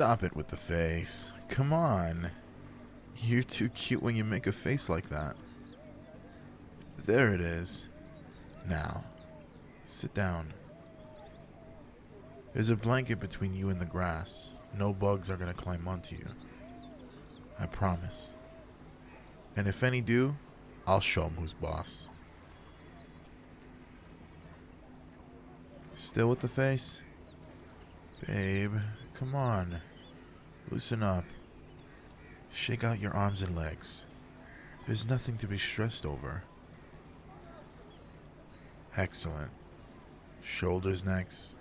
Stop it with the face. Come on. You're too cute when you make a face like that. There it is. Now, sit down. There's a blanket between you and the grass. No bugs are gonna climb onto you. I promise. And if any do, I'll show 'em who's boss. Still with the face? Babe, come on. Loosen up. Shake out your arms and legs. There's nothing to be stressed over. Excellent. Shoulders next.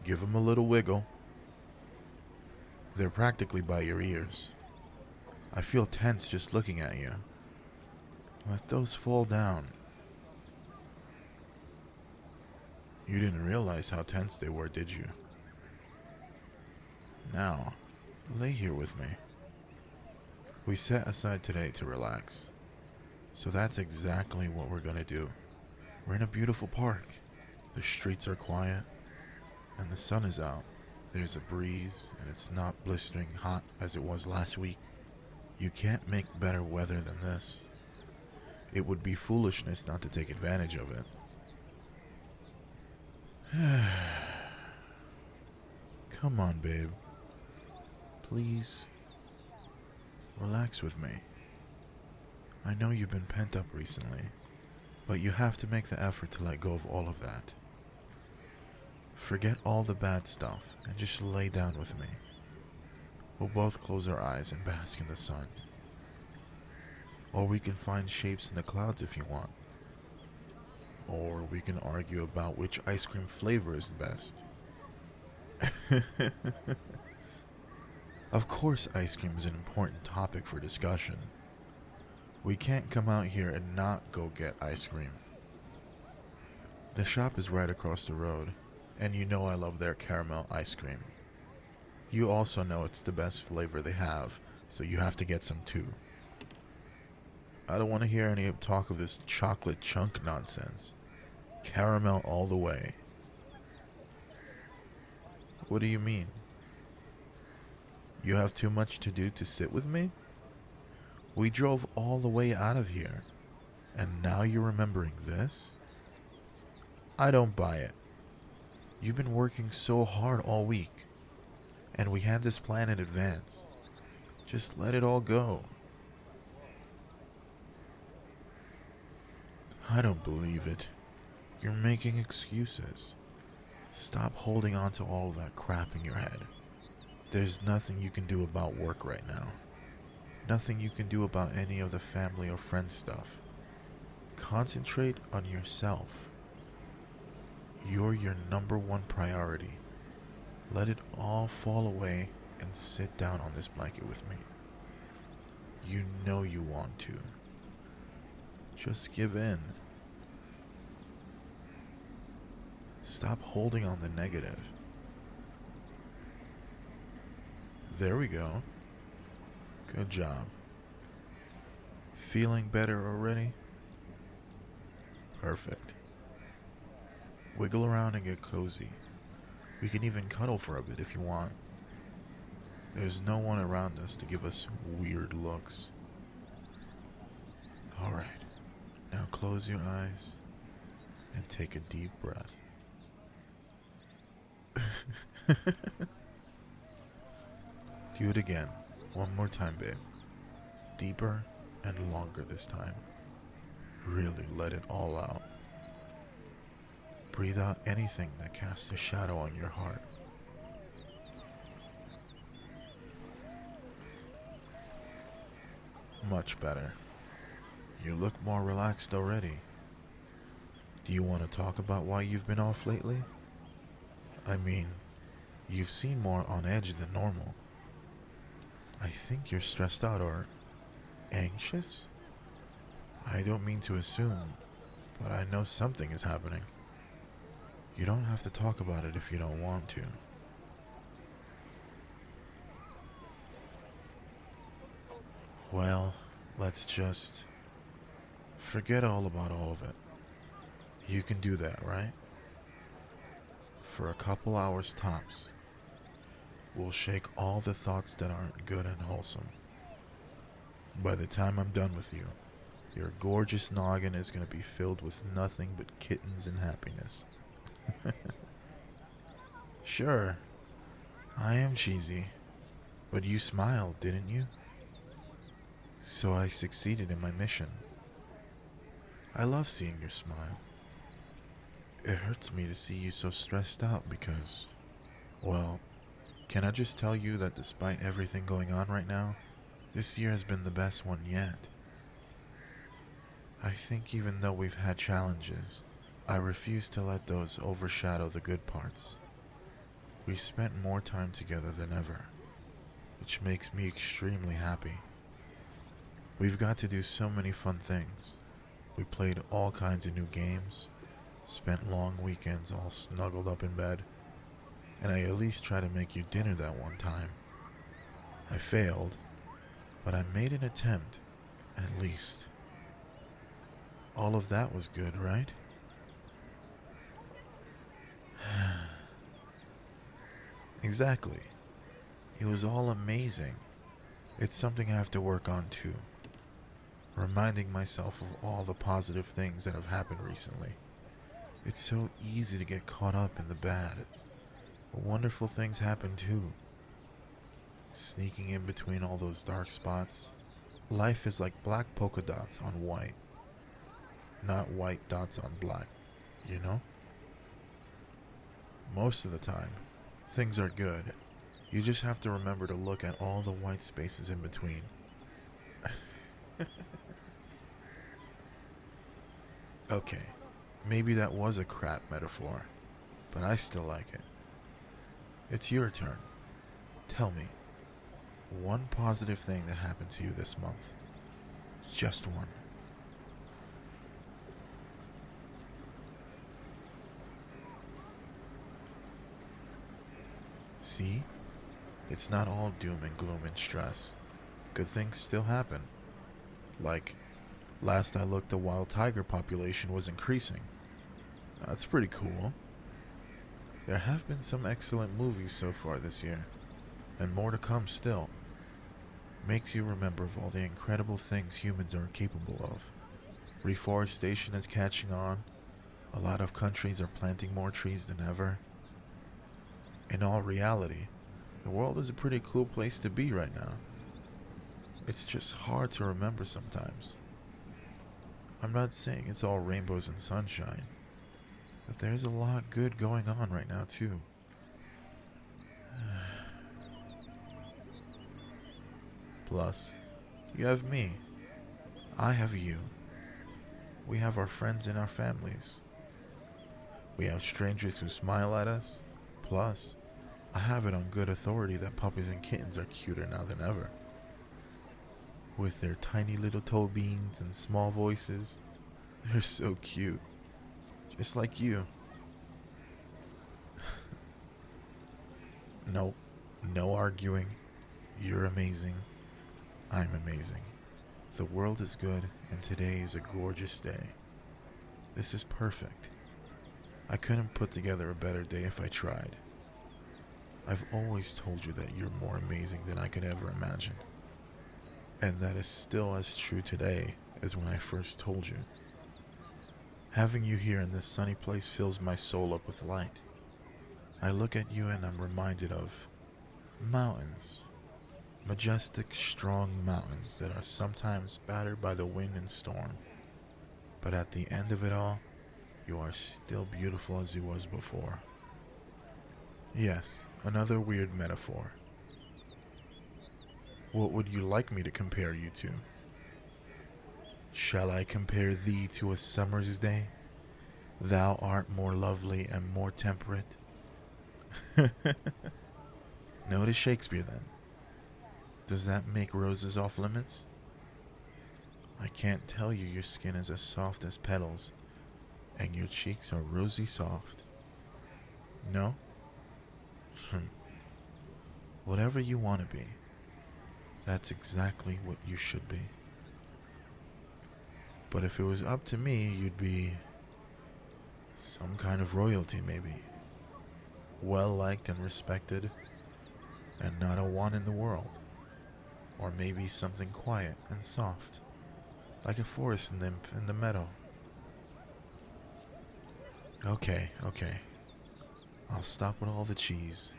Give them a little wiggle. They're practically by your ears. I feel tense just looking at you. Let those fall down. You didn't realize how tense they were, did you? Now, lay here with me. We set aside today to relax. So that's exactly what we're gonna do. We're in a beautiful park. The streets are quiet, and the sun is out. There's a breeze, and it's not blistering hot as it was last week. You can't make better weather than this. It would be foolishness not to take advantage of it. Come on, babe. Please, relax with me. I know you've been pent up recently, but you have to make the effort to let go of all of that. Forget all the bad stuff and just lay down with me. We'll both close our eyes and bask in the sun. Or we can find shapes in the clouds if you want. Or we can argue about which ice cream flavor is the best. Of course, ice cream is an important topic for discussion. We can't come out here and not go get ice cream. The shop is right across the road, and you know I love their caramel ice cream. You also know it's the best flavor they have, so you have to get some too. I don't want to hear any talk of this chocolate chunk nonsense. Caramel all the way. What do you mean? You have too much to do to sit with me? We drove all the way out of here, and now you're remembering this? I don't buy it. You've been working so hard all week, and we had this plan in advance. Just let it all go. I don't believe it. You're making excuses. Stop holding on to all of that crap in your head. There's nothing you can do about work right now. Nothing you can do about any of the family or friend stuff. Concentrate on yourself. You're your #1 priority. Let it all fall away and sit down on this blanket with me. You know you want to. Just give in. Stop holding on the negative. There we go. Good job. Feeling better already? Perfect. Wiggle around and get cozy. We can even cuddle for a bit if you want. There's no one around us to give us weird looks. Alright. Now close your eyes and take a deep breath. Do it again. One more time, babe. Deeper and longer this time. Really let it all out. Breathe out anything that casts a shadow on your heart. Much better. You look more relaxed already. Do you want to talk about why you've been off lately? I mean, you've seemed more on edge than normal. I think you're stressed out or anxious? I don't mean to assume, but I know something is happening. You don't have to talk about it if you don't want to. Well, let's just forget all about all of it. You can do that, right? For a couple hours tops. will shake all the thoughts that aren't good and wholesome. By the time I'm done with you, your gorgeous noggin is going to be filled with nothing but kittens and happiness. Sure, I am cheesy, but you smiled, didn't you? So I succeeded in my mission. I love seeing your smile. It hurts me to see you so stressed out because, well, can I just tell you that despite everything going on right now, this year has been the best one yet. I think even though we've had challenges, I refuse to let those overshadow the good parts. We've spent more time together than ever, which makes me extremely happy. We've got to do so many fun things. We played all kinds of new games, spent long weekends all snuggled up in bed, and I at least tried to make you dinner that one time. I failed, but I made an attempt, at least. All of that was good, right? Exactly. It was all amazing. It's something I have to work on too. Reminding myself of all the positive things that have happened recently. It's so easy to get caught up in the bad. But wonderful things happen too. Sneaking in between all those dark spots. Life is like black polka dots on white. Not white dots on black, you know? Most of the time, things are good. You just have to remember to look at all the white spaces in between. Okay, maybe that was a crap metaphor, but I still like it. It's your turn. Tell me, one positive thing that happened to you this month. Just one. See? It's not all doom and gloom and stress. Good things still happen. Like, last I looked, the wild tiger population was increasing. That's pretty cool. There have been some excellent movies so far this year, and more to come still. Makes you remember of all the incredible things humans are capable of. Reforestation is catching on. A lot of countries are planting more trees than ever. In all reality, the world is a pretty cool place to be right now. It's just hard to remember sometimes. I'm not saying it's all rainbows and sunshine, but there's a lot good going on right now too. Plus, you have me. I have you. We have our friends and our families. We have strangers who smile at us. Plus, I have it on good authority that puppies and kittens are cuter now than ever. With their tiny little toe beans and small voices, they're so cute. Just like you. Nope, no arguing. You're amazing. I'm amazing. The world is good, and today is a gorgeous day. This is perfect. I couldn't put together a better day if I tried. I've always told you that you're more amazing than I could ever imagine. And that is still as true today as when I first told you. Having you here in this sunny place fills my soul up with light. I look at you and I'm reminded of mountains. Majestic, strong mountains that are sometimes battered by the wind and storm. But at the end of it all, you are still beautiful as you was before. Yes, another weird metaphor. What would you like me to compare you to? Shall I compare thee to a summer's day? Thou art more lovely and more temperate. No to Shakespeare then. Does that make roses off limits? I can't tell you your skin is as soft as petals, and your cheeks are rosy soft. No? Whatever you want to be, that's exactly what you should be. But if it was up to me, you'd be some kind of royalty maybe. Well liked and respected. and not a one in the world. Or maybe something quiet and soft, like a forest nymph in the meadow. Okay. I'll stop with all the cheese.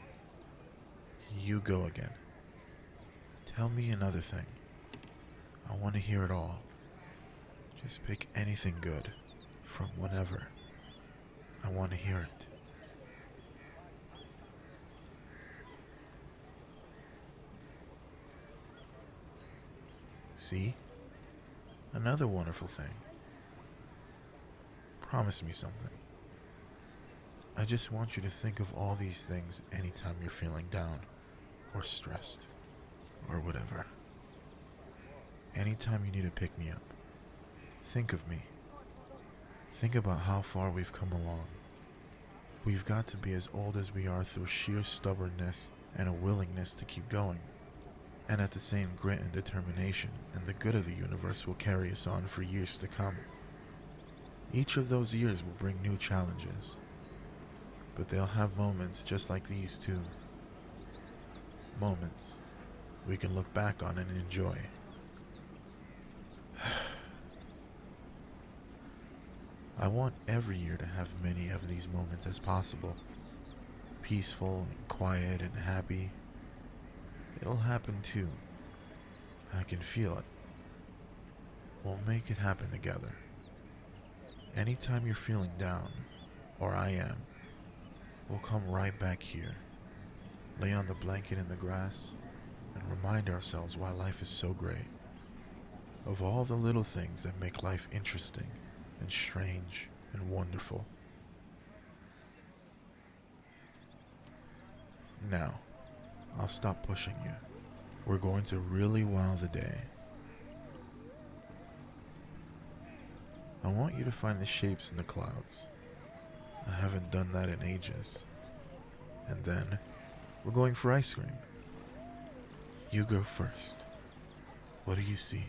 You go again. Tell me another thing. I want to hear it all. Just pick anything good, from whenever. I want to hear it. See? Another wonderful thing. Promise me something. I just want you to think of all these things anytime you're feeling down, or stressed, or whatever. Anytime you need to pick me up, think of me. Think about how far we've come along. We've got to be as old as we are through sheer stubbornness and a willingness to keep going. And at the same grit and determination, and the good of the universe will carry us on for years to come. Each of those years will bring new challenges, but they'll have moments just like these too. Moments we can look back on and enjoy. I want every year to have many of these moments as possible. Peaceful and quiet and happy. It'll happen too. I can feel it. We'll make it happen together. Anytime you're feeling down, or I am, we'll come right back here, lay on the blanket in the grass, and remind ourselves why life is so great. Of all the little things that make life interesting and strange and wonderful. Now, I'll stop pushing you. We're going to really wow the day. I want you to find the shapes in the clouds. I haven't done that in ages. And then, we're going for ice cream. You go first. What do you see?